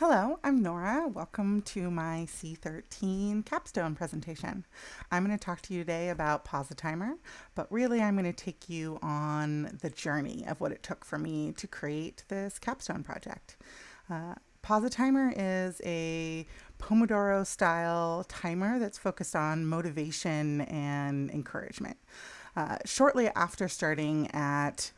Hello, I'm Nora. Welcome to my C13 Capstone presentation. I'm going to talk to you today about Positimer, but really I'm going to take you on the journey of what it took for me to create this Capstone project. Uh, Positimer is a Pomodoro style timer that's focused on motivation and encouragement. Shortly after starting at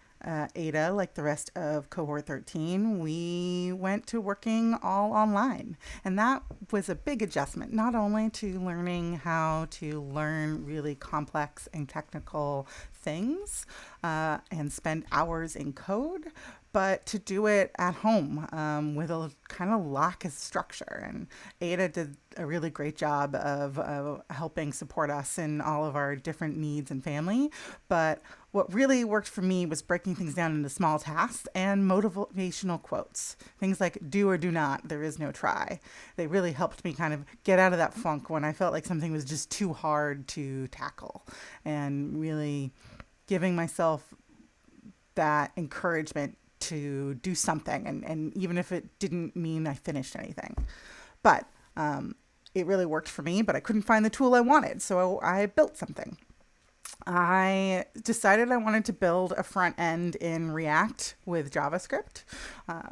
Ada, like the rest of cohort 13, we went to working all online. And that was a big adjustment, not only to learning how to learn really complex and technical things and spend hours in code, but to do it at home with a kind of lack of structure. And Ada did a really great job of helping support us in all of our different needs and family. But what really worked for me was breaking things down into small tasks and motivational quotes. Things like do or do not, there is no try. They really helped me kind of get out of that funk when I felt like something was just too hard to tackle, and really giving myself that encouragement to do something, and even if it didn't mean I finished anything. But it really worked for me, but I couldn't find the tool I wanted, so I built something. I decided I wanted to build a front end in React with JavaScript.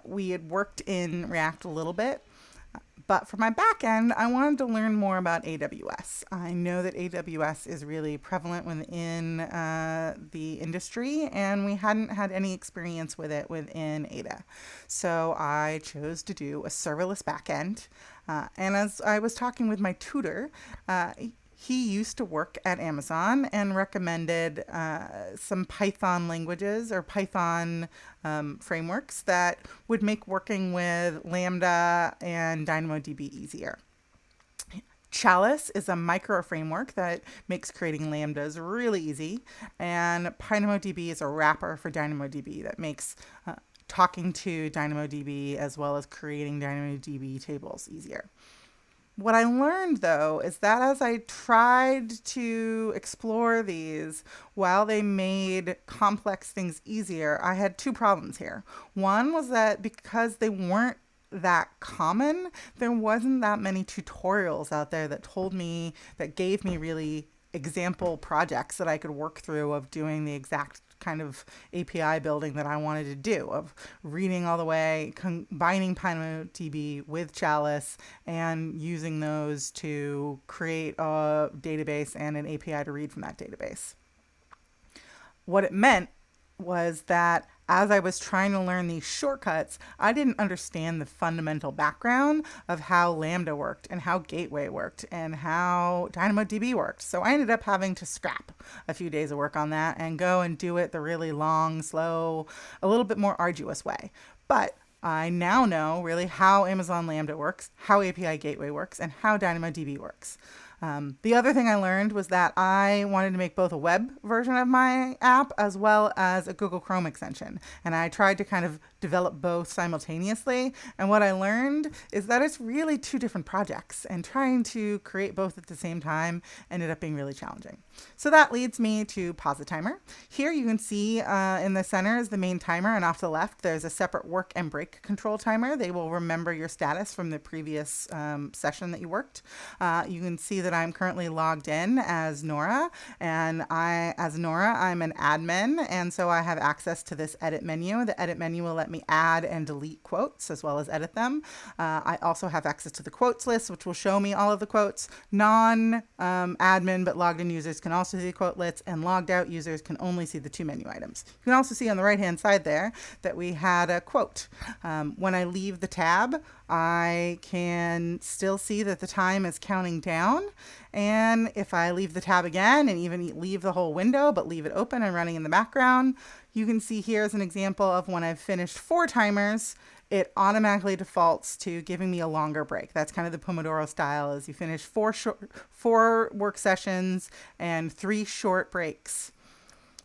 We had worked in React a little bit, but for my back end, I wanted to learn more about AWS. I know that AWS is really prevalent within the industry, and we hadn't had any experience with it within Ada. So I chose to do a serverless backend. And as I was talking with my tutor, he used to work at Amazon and recommended some Python languages or Python frameworks that would make working with Lambda and DynamoDB easier. Chalice is a micro framework that makes creating lambdas really easy, and DynamoDB is a wrapper for DynamoDB that makes talking to DynamoDB as well as creating DynamoDB tables easier. What I learned, though, is that as I tried to explore these, while they made complex things easier, I had two problems here. One was that because they weren't that common, there wasn't that many tutorials out there that gave me really example projects that I could work through of doing the exact kind of API building that I wanted to do, of reading all the way, combining DynamoDB with Chalice and using those to create a database and an API to read from that database. What it meant was that as I was trying to learn these shortcuts, I didn't understand the fundamental background of how Lambda worked and how Gateway worked and how DynamoDB worked. So I ended up having to scrap a few days of work on that and go and do it the really long, slow, a little bit more arduous way. But I now know really how Amazon Lambda works, how API Gateway works, and how DynamoDB works. The other thing I learned was that I wanted to make both a web version of my app as well as a Google Chrome extension. And I tried to kind of develop both simultaneously. And what I learned is that it's really two different projects, and trying to create both at the same time ended up being really challenging. So that leads me to Positimer. Here you can see in the center is the main timer, and off to the left there's a separate work and break control timer. They will remember your status from the previous session that you worked. You can see that I'm currently logged in as Nora, and as Nora, I'm an admin, and so I have access to this edit menu. The edit menu will let me add and delete quotes as well as edit them. I also have access to the quotes list, which will show me all of the quotes. Non-admin but logged in users can also see the quote lists, and logged out users can only see the two menu items. You can also see on the right-hand side there that we had a quote. When I leave the tab, I can still see that the time is counting down. And if I leave the tab again and even leave the whole window but leave it open and running in the background, you can see here is an example of when I've finished 4 timers, it automatically defaults to giving me a longer break. That's kind of the Pomodoro style, is you finish 4 work sessions and 3 short breaks.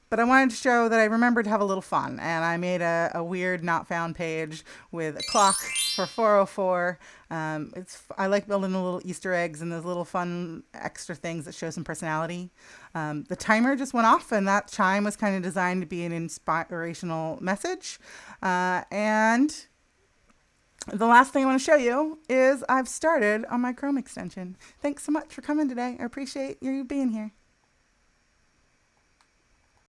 But I wanted to show that I remembered to have a little fun, and I made a weird not found page with a clock for 404. I like building the little Easter eggs and those little fun extra things that show some personality. The timer just went off, and that chime was kind of designed to be an inspirational message. And The last thing I want to show you is I've started on my Chrome extension. Thanks so much for coming today. I appreciate you being here.